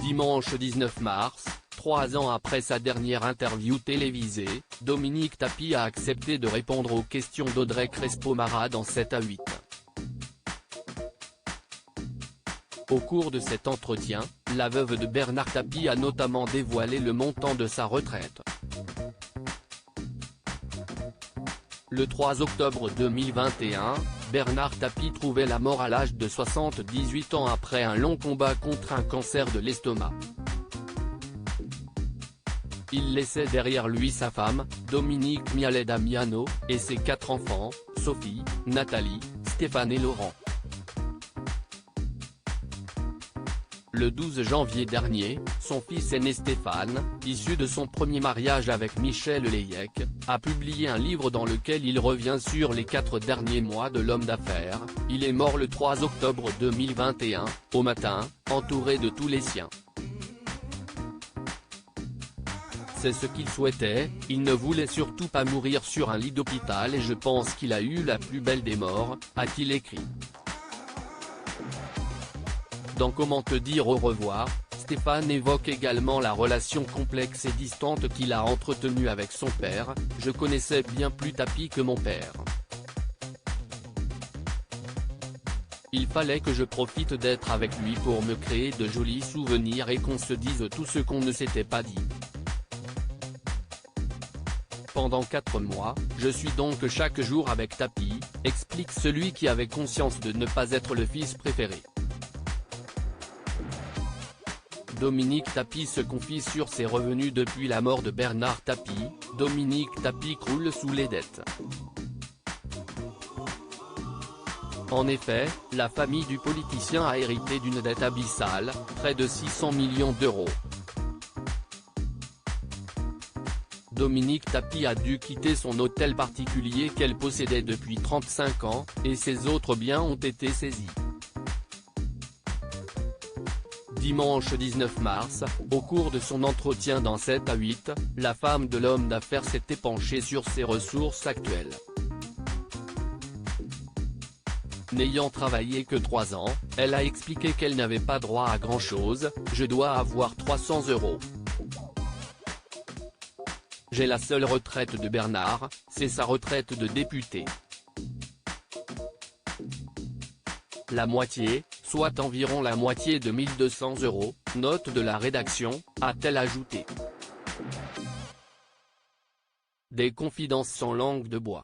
Dimanche 19 mars, 3 ans après sa dernière interview télévisée, Dominique Tapie a accepté de répondre aux questions d'Audrey Crespo-Mara dans 7 à 8. Au cours de cet entretien, la veuve de Bernard Tapie a notamment dévoilé le montant de sa retraite. Le 3 octobre 2021, Bernard Tapie trouvait la mort à l'âge de 78 ans après un long combat contre un cancer de l'estomac. Il laissait derrière lui sa femme, Dominique Mialet Damiano, et ses 4 enfants, Sophie, Nathalie, Stéphane et Laurent. Le 12 janvier dernier, son fils aîné Stéphane, issu de son premier mariage avec Michel Leyec, a publié un livre dans lequel il revient sur les 4 derniers mois de l'homme d'affaires. Il est mort le 3 octobre 2021, au matin, entouré de tous les siens. C'est ce qu'il souhaitait, il ne voulait surtout pas mourir sur un lit d'hôpital et je pense qu'il a eu la plus belle des morts, a-t-il écrit. Dans Comment te dire au revoir, Stéphane évoque également la relation complexe et distante qu'il a entretenue avec son père. Je connaissais bien plus Tapie que mon père. Il fallait que je profite d'être avec lui pour me créer de jolis souvenirs et qu'on se dise tout ce qu'on ne s'était pas dit. Pendant 4 mois, je suis donc chaque jour avec Tapie, explique celui qui avait conscience de ne pas être le fils préféré. Dominique Tapie se confie sur ses revenus depuis la mort de Bernard Tapie. Dominique Tapie croule sous les dettes. En effet, la famille du politicien a hérité d'une dette abyssale, près de 600 millions d'euros. Dominique Tapie a dû quitter son hôtel particulier qu'elle possédait depuis 35 ans, et ses autres biens ont été saisis. Dimanche 19 mars, au cours de son entretien dans 7 à 8, la femme de l'homme d'affaires s'était penchée sur ses ressources actuelles. N'ayant travaillé que 3 ans, elle a expliqué qu'elle n'avait pas droit à grand-chose. « Je dois avoir 300 €. J'ai la seule retraite de Bernard, c'est sa retraite de député. La moitié, soit environ la moitié de 1 200 €, note de la rédaction, a-t-elle ajouté. Des confidences sans langue de bois.